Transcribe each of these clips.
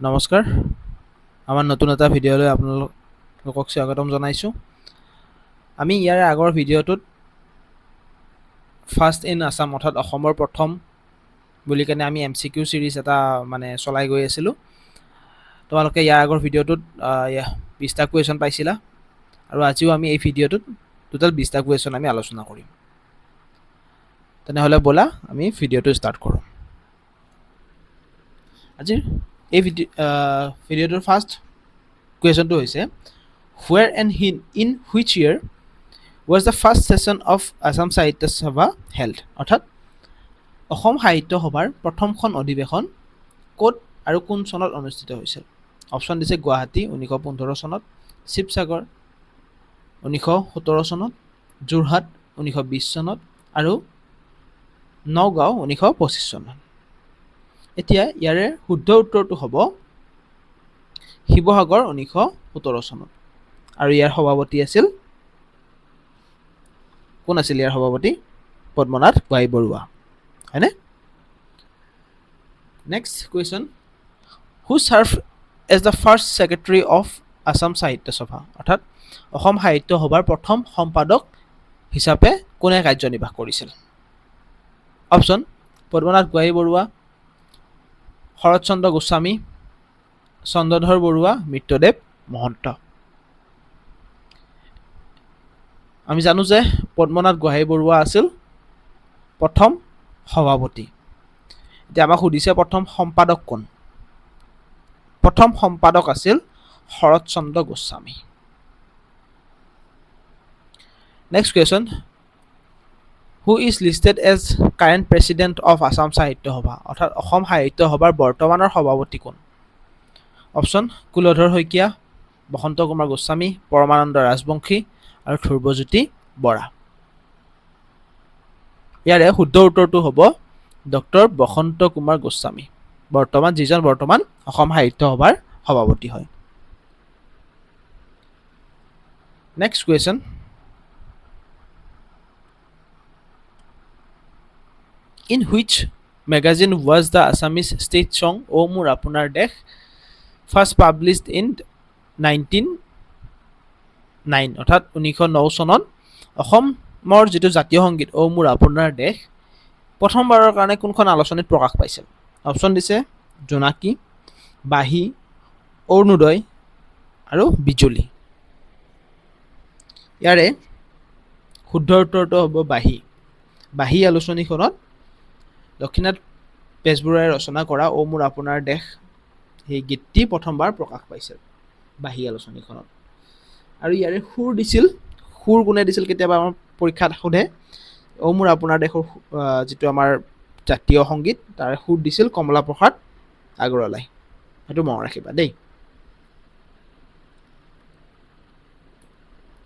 নমস্কাৰ, আমাৰ নতুন এটা ভিডিঅ'লৈ আপোনালোকক স্বাগতম জনাইছোঁ। আমি ইয়াৰ আগৰ ভিডিঅ'টোত ফাৰ্ষ্ট ইন আছাম অৰ্থাৎ অসমৰ প্ৰথম বুলি কেনে আমি MCQ চিৰিজ এটা চলাই গৈ আছিলোঁ। তোমালোকে ইয়াৰ আগৰ ভিডিঅ'টোত 20টা কুৱেশ্যন পাইছিলা আৰু আজিও আমি এই ভিডিঅ'টোত টোটেল 20টা কুৱেশ্যন আমি আলোচনা কৰিম। তেনেহ'লে ব'লা আমি ভিডিঅ'টো ষ্টাৰ্ট কৰোঁ। আজিৰ এই ভিডিঅ'টোৰ ফাৰ্ষ্ট কুৱেশ্যনটো হৈছে where and in which year was the first session of Assam Sahitya Sabha held? অৰ্থাৎ অসম সাহিত্য সভাৰ প্ৰথমখন অধিৱেশন ক'ত আৰু কোন চনত অনুষ্ঠিত হৈছিল? অপশ্যন দিছে গুৱাহাটী 1915 চনত, শিৱসাগৰ 1917 চনত, যোৰহাট 1920 চনত আৰু নগাঁও 1925 চনত। এতিয়া ইয়াৰে শুদ্ধ উত্তৰটো হ'ব শিৱসাগৰ 1917 চনত। আৰু ইয়াৰ সভাপতি আছিল কোন আছিল ইয়াৰ সভাপতি? পদ্মনাথ গোহাঁই বৰুৱা, হয়নে? Next question, who served as the first secretary of Assam Sahitya Sabha? অৰ্থাৎ অসম সাহিত্য সভাৰ প্ৰথম সম্পাদক হিচাপে কোনে কাৰ্যনিৰ্বাহ কৰিছিল? অপশ্যন পদ্মনাথ গোহাঁই বৰুৱা, শৰৎচন্দ্ৰ গোস্বামী, চন্দ্ৰধৰ বৰুৱা, মিত্ৰদেৱ মহন্ত। আমি জানো যে পদ্মনাথ গোহাঁই বৰুৱা আছিল প্ৰথম সভাপতি। এতিয়া আমাক সুধিছে প্ৰথম সম্পাদক কোন? প্ৰথম সম্পাদক আছিল Sarat Chandra Goswami. Next question, who is listed as current president of Assam Sahitya Sabha? অৰ্থাৎ অসম সাহিত্য সভাৰ বৰ্তমানৰ সভাপতি কোন? অপশ্যন কুলধৰ শইকীয়া, বসন্ত কুমাৰ গোস্বামী, পৰমানন্দ ৰাজবংশী আৰু ধ্ৰুৱজ্যোতি বৰা। ইয়াৰে শুদ্ধ উত্তৰটো হ'ব ডক্টৰ বসন্ত কুমাৰ গোস্বামী, যিজন বৰ্তমান অসম সাহিত্য সভাৰ সভাপতি হয়। Next question, in which magazine was the Assamese state song O Mur Apunar Desh first published in 1909? অৰ্থাৎ 1909 চনত অসমৰ যিটো জাতীয় সংগীত অ মোৰ আপোনাৰ দেশ প্ৰথমবাৰৰ কাৰণে কোনখন আলোচনীত প্ৰকাশ পাইছিল? অপশ্যন দিছে জোনাকী, বাঁহী, অৰুণোদয় আৰু বিজুলী। ইয়াৰে শুদ্ধ উত্তৰটো হ'ব বাঁহী। বাঁহী আলোচনীখনত লক্ষ্মীনাথ বেজবৰুৱাই ৰচনা কৰা অ মোৰ আপোনাৰ দেশ সেই গীতটি প্ৰথমবাৰ প্ৰকাশ পাইছিল বাঁহী আলোচনীখনত। আৰু ইয়াৰে সুৰ কোনে দিছিল? কেতিয়াবা আমাৰ পৰীক্ষাত সোধে। অ মোৰ আপোনাৰ দেশৰ যিটো আমাৰ জাতীয় সংগীত তাৰ সুৰ দিছিল কমলা প্ৰসাদ আগৰৱালাই। সেইটো মনত ৰাখিবা দেই।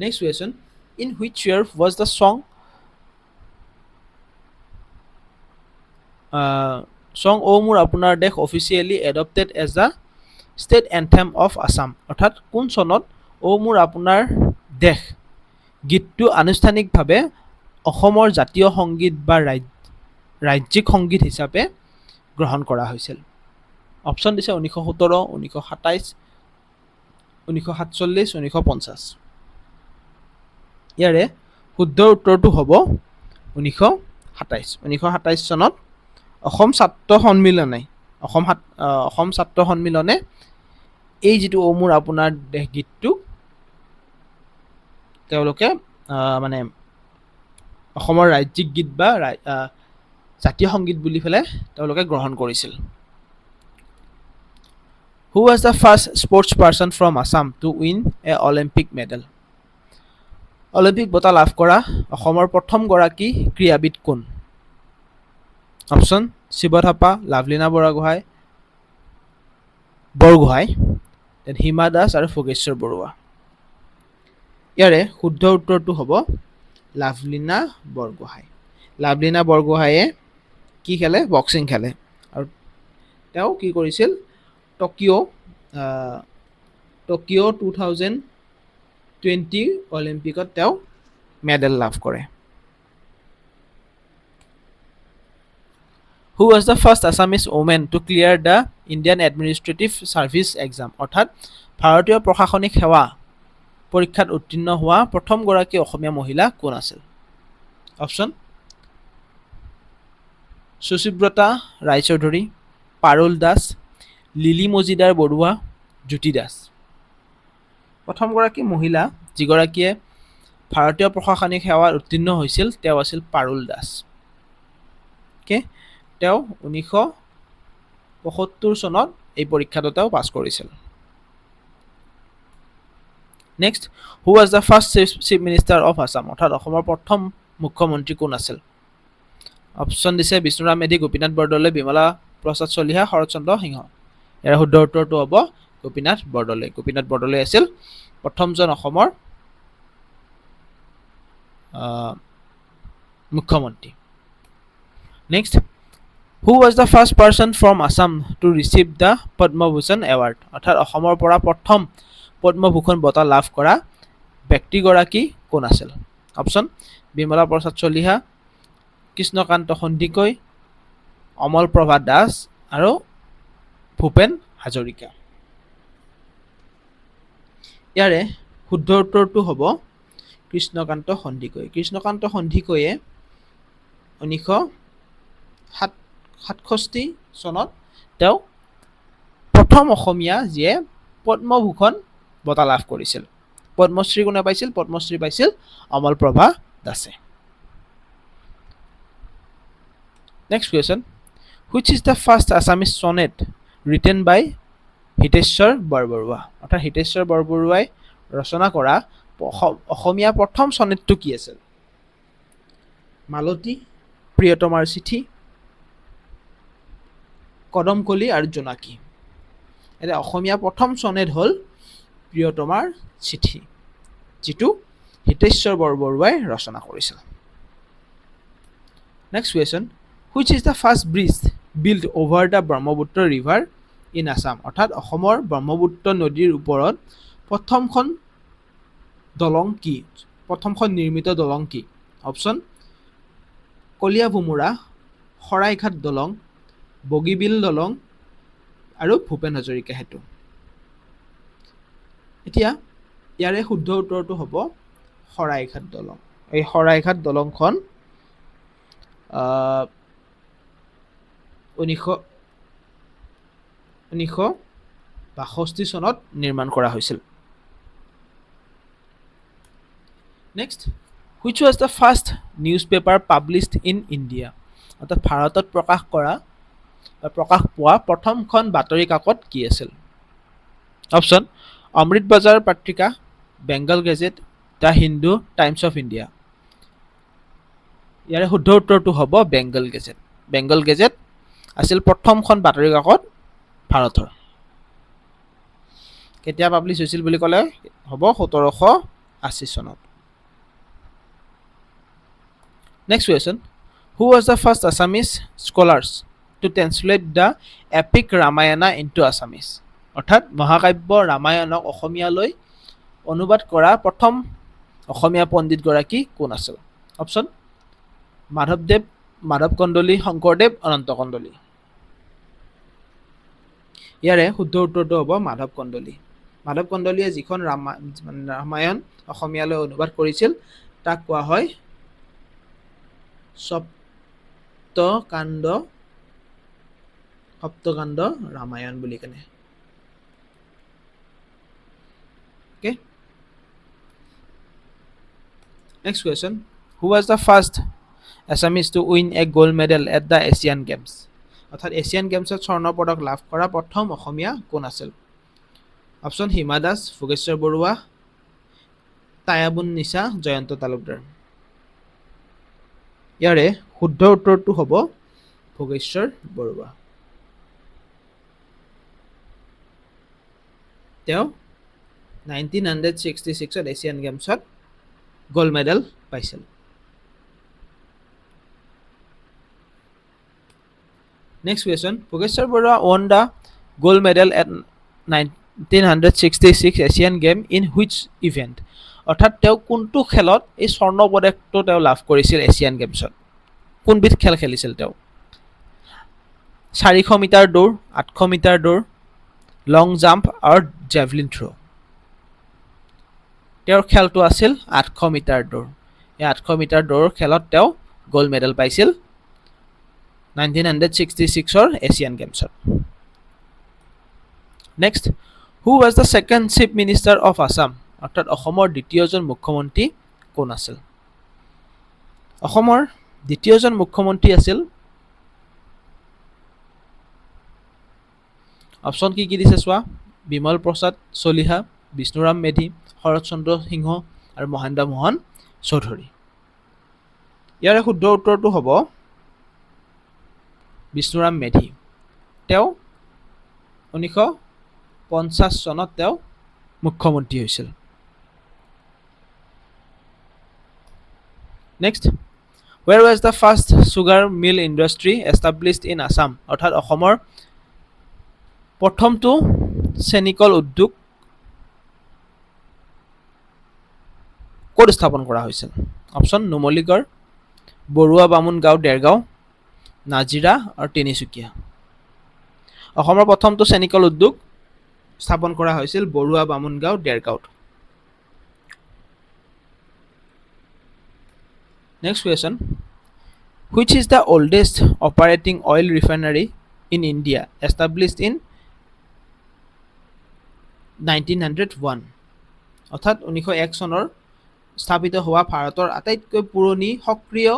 Next question, in which year was the song O Mur Apunar Desh officially adopted as the state anthem of Assam? অৰ্থাৎ কোন চনত অ মোৰ আপোনাৰ দেশ গীতটো আনুষ্ঠানিকভাৱে অসমৰ জাতীয় সংগীত বা ৰাজ্যিক সংগীত হিচাপে গ্ৰহণ কৰা হৈছিল? অপশ্যন দিছে 1917, 1927, 1947, 1950। ইয়াৰে শুদ্ধ উত্তৰটো হ'ব 1927। 1927 চনত অসম ছাত্ৰ সন্মিলনে এই যিটো অ মোৰ আপোনাৰ দেশ গীতটো তেওঁলোকে অসমৰ ৰাজ্যিক গীত বা জাতীয় সংগীত বুলি পেলাই তেওঁলোকে গ্ৰহণ কৰিছিল। হু was the first sports person from Assam to win A Olympic medal? Olympic বঁটা লাভ কৰা অসমৰ প্ৰথমগৰাকী ক্ৰীড়াবিদ কোন? অপশ্যন শিৱ থাপা, লাভলীনা বৰগোহাঁই, হিমা দাস আৰু ভোগেশ্বৰ বৰুৱা। ইয়াৰে শুদ্ধ উত্তৰটো হ'ব লাভলীনা বৰগোহাঁই। লাভলীনা বৰগোহাঁয়ে কি খেলে? বক্সিং খেলে। আৰু তেওঁ কি কৰিছিল? টকিঅ' 2020 অলিম্পিকত তেওঁ মেডেল লাভ কৰে। Who was the first Assamese woman to clear the Indian Administrative Service exam, অৰ্থাৎ ভাৰতীয় প্ৰশাসনিক সেৱা পৰীক্ষাত উত্তীৰ্ণ হোৱা প্ৰথমগৰাকী অসমীয়া মহিলা কোন আছিল? অপশ্যন: সুচিব্ৰতা ৰায়চৌধুৰী, পাৰুল দাস, লিলি মজিদাৰ বৰুৱা, জ্যোতি দাস। প্ৰথমগৰাকী মহিলা যিগৰাকীয়ে ভাৰতীয় প্ৰশাসনিক সেৱাত উত্তীৰ্ণ হৈছিল তেওঁ আছিল পাৰুল দাস। কে তেওঁ 1975 চনত এই পৰীক্ষাটো তেওঁ পাছ কৰিছিল। Next, who was the first chief minister of Assam, অৰ্থাৎ অসমৰ প্ৰথম মুখ্যমন্ত্ৰী কোন আছিল? অপশ্যন দিছে বিষ্ণুৰাম মেধি, গোপীনাথ বৰদলৈ, বিমলা প্ৰসাদ চলিহা, শৰৎচন্দ্ৰ সিংহ। ইয়াৰ শুদ্ধ উত্তৰটো হ'ব গোপীনাথ বৰদলৈ। গোপীনাথ বৰদলৈ আছিল প্ৰথমজন অসমৰ মুখ্যমন্ত্ৰী। Next, who was the first person from Assam to receive the Padma Bhushan award, অৰ্থাৎ অসমৰ পৰা প্ৰথম পদ্মভূষণ বঁটা লাভ কৰা ব্যক্তিগৰাকী কোন আছিল? অপশ্যন: বিমলা প্ৰসাদ চলিহা, কৃষ্ণকান্ত সন্দিকৈ, অমল প্ৰভা দাস আৰু ভূপেন হাজৰিকা। ইয়াৰে শুদ্ধ উত্তৰটো হ'ব কৃষ্ণকান্ত সন্দিকৈ। কৃষ্ণকান্ত সন্দিকৈয়ে 1967 চনত তেওঁ প্ৰথম অসমীয়া যিয়ে পদ্মভূষণ বঁটা লাভ কৰিছিল। পদ্মশ্ৰী কোনে পাইছিল? পদ্মশ্ৰী পাইছিল অমল প্ৰভা দাসে। Next question, which is the first Assamese sonnet written by Hiteswar Barbarua, অৰ্থাৎ হিতেশ্বৰ বৰবৰুৱাই ৰচনা কৰা অসমীয়া প্ৰথম ছনেটটো কি আছিল? মালতী, প্ৰিয়তমাৰ চিঠি, কদমকলি আৰু জোনাকী। এতিয়া অসমীয়া প্ৰথম ছনেট হ'ল প্ৰিয়তমাৰ চিঠি, যিটো হিতেশ্বৰ বৰবৰুৱাই ৰচনা কৰিছিল। Next question, which is the first bridge build over the Brahmaputra river in Assam, অৰ্থাৎ অসমৰ ব্ৰহ্মপুত্ৰ নদীৰ ওপৰত প্ৰথমখন দলং কি? প্ৰথমখন নিৰ্মিত দলং কি? অপশ্যন: কলীয়া ভোমোৰা, শৰাইঘাট দলং, বগীবিল দলং আৰু ভূপেন হাজৰিকা সেতু। এতিয়া ইয়াৰে শুদ্ধ উত্তৰটো হ'ব শৰাইঘাট দলং। এই শৰাইঘাট দলংখন 1962 চনত নিৰ্মাণ কৰা হৈছিল। Next, which was the first news paper published in India, অৰ্থাৎ ভাৰতত প্ৰকাশ পোৱা প্ৰথমখন বাতৰি কাকত কি আছিল? Option: Amrita Bazar Patrika, Bengal Gazette, the Hindu, Times of India. ইয়াৰে শুদ্ধ উত্তৰটো হ'ব বেংগল গেজেট। বেংগল গেজেট আছিল প্ৰথমখন বাতৰি কাকত ভাৰতৰ। কেতিয়া পাব্লিছ হৈছিল বুলি ক'লে হ'ব 1780 চনত। Next question, who was the first Assamese scholars to translate the epic Ramayana into Assamese, অৰ্থাৎ মহাকাব্য ৰামায়ণক অসমীয়ালৈ অনুবাদ কৰা প্ৰথম অসমীয়া পণ্ডিতগৰাকী কোন আছিল? অপশ্যন: মাধৱদেৱ, মাধৱ কন্দলী, শংকৰদেৱ, অনন্ত কন্দলী। ইয়াৰে শুদ্ধ উত্তৰটো হ'ব মাধৱ কন্দলী। মাধৱ কন্দলীয়ে যিখন ৰামায়ণ অসমীয়ালৈ অনুবাদ কৰিছিল তাক কোৱা হয় সপ্তকাণ্ড ৰামায়ণ বুলি কেনে। Okay. Next question, who was the first Assamese to win a gold medal at the Asian Games, অৰ্থাৎ এছিয়ান গেমছত স্বৰ্ণ পদক লাভ কৰা প্ৰথম অসমীয়া কোন আছিল? অপশ্যন: হিমা দাস, ভোগেশ্বৰ বৰুৱা, তায়াবুন নিছা, জয়ন্ত তালুকদাৰ। ইয়াৰে শুদ্ধ উত্তৰটো হ'ব ভোগেশ্বৰ বৰুৱা। তেওঁ 1966 এছিয়ান গেমছত গোল্ড মেডেল পাইছিল। Next question, Bhogeshwar Barua won the gold medal at 1966 Asian Game in which event? অৰ্থাৎ তেওঁ কোনটো খেলত এই স্বৰ্ণ পদকটো তেওঁ লাভ কৰিছিল এছিয়ান গেমছত? কোনবিধ খেল খেলিছিল তেওঁ? 400 মিটাৰ দৌৰ, 800 মিটাৰ দৌৰ, লং জাম্প আৰু জেভলিন থ্ৰ'। তেওঁৰ খেলটো আছিল 800 মিটাৰ দৌৰ। এই 800 মিটাৰ দৌৰৰ খেলত তেওঁ গ'ল্ড মেডেল পাইছিল 1966 এছিয়ান গেমছত। Next, who was the second chief minister of Assam, অৰ্থাৎ অসমৰ দ্বিতীয়জন মুখ্যমন্ত্ৰী কোন আছিল? অসমৰ দ্বিতীয়জন মুখ্যমন্ত্ৰী আছিল, অপশ্যন কি দিছে চোৱা, বিমল প্ৰসাদ চলিহা, বিষ্ণুৰাম মেধি, শৰৎ চন্দ্ৰ সিংহ আৰু মহেন্দ্ৰ মোহন চৌধুৰী। ইয়াৰে শুদ্ধ উত্তৰটো হ'ব বিষ্ণুৰাম মেধি। তেওঁ 1950 চনত তেওঁ মুখ্যমন্ত্ৰী হৈছিল। Next, where was the first sugar mill industry established in Assam, অৰ্থাৎ অসমৰ প্ৰথমটো চেনিকল উদ্যোগ ক'ত স্থাপন কৰা হৈছিল? অপশ্যন নুমলীগড়, বৰুৱা বামুণ গাঁও দেৰগাঁও, নাজিৰা আৰু তিনিচুকীয়া। অসমৰ প্ৰথমটো চেনিকল উদ্যোগ স্থাপন কৰা হৈছিল বৰুৱা বামুণ গাঁও দেৰগাঁৱত। Next question, which is the oldest operating oil refinery in India established in 1901, অৰ্থাৎ 1901 চনৰ স্থাপিত হোৱা ভাৰতৰ আটাইতকৈ পুৰণি সক্ৰিয়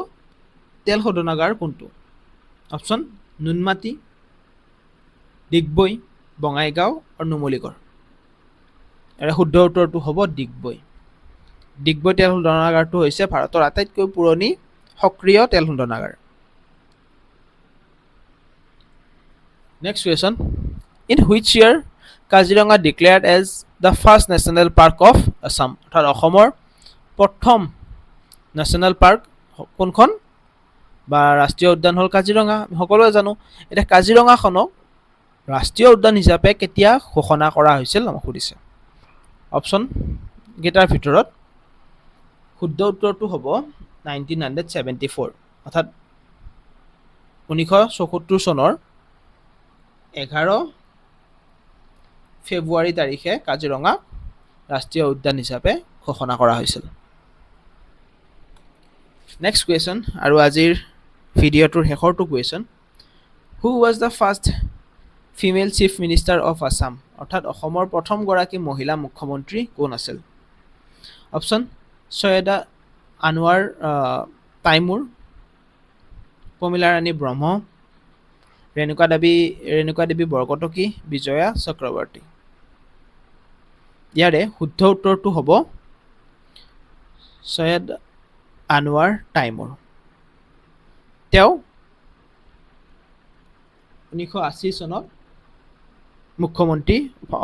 তেল শোধনাগাৰ কোনটো? অপশ্যন নুনমাটি, ডিগবৈ, বঙাইগাঁও আৰু নুমলীগড়। ইয়াৰে শুদ্ধ উত্তৰটো হ'ব ডিগবৈ। ডিগবৈ তেল শোধনাগাৰটো হৈছে ভাৰতৰ আটাইতকৈ পুৰণি সক্ৰিয় তেল শোধনাগাৰ। Next question, in which year Kaziranga declared as the first national park of Assam, অৰ্থাৎ অসমৰ প্ৰথম নেশ্যনেল পাৰ্ক কোনখন বা ৰাষ্ট্ৰীয় উদ্যান হ'ল কাজিৰঙা। সকলোৱে জানো। এতিয়া কাজিৰঙাখনক ৰাষ্ট্ৰীয় উদ্যান হিচাপে কেতিয়া ঘোষণা কৰা হৈছিল আমাক সুধিছে। অপশ্যন কেইটাৰ ভিতৰত শুদ্ধ উত্তৰটো হ'ব 1974, অৰ্থাৎ 1974 চনৰ 11 ফেব্ৰুৱাৰী তাৰিখে কাজিৰঙা ৰাষ্ট্ৰীয় উদ্যান হিচাপে ঘোষণা কৰা হৈছিল। নেক্সট কুৱেশ্যন, আৰু আজিৰ ভিডিঅ'টোৰ শেষৰটো question, who was the first female chief minister of Assam, অৰ্থাৎ অসমৰ প্ৰথমগৰাকী মহিলা মুখ্যমন্ত্ৰী কোন আছিল? অপশ্যন সৈয়দা আনোৱাৰ তাইমুৰ, প্ৰমীলা ৰাণী ব্ৰহ্ম, ৰেণুকা দেৱী বৰকটকী, বিজয়া চক্ৰৱৰ্তী। ইয়াৰে শুদ্ধ উত্তৰটো হ'ব সৈয়দ আনোৱাৰ তাইমুৰ। তেওঁ 1980 চনত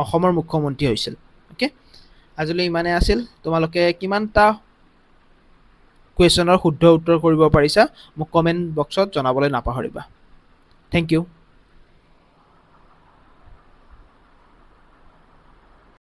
অসমৰ মুখ্যমন্ত্ৰী হৈছিল। অ'কে, আজিলৈ ইমানে আছিল। তোমালোকে কিমানটা কুৱেশ্যনৰ শুদ্ধ উত্তৰ কৰিব পাৰিছা মোক কমেণ্ট বক্সত জনাবলৈ নাপাহৰিবা। Thank U.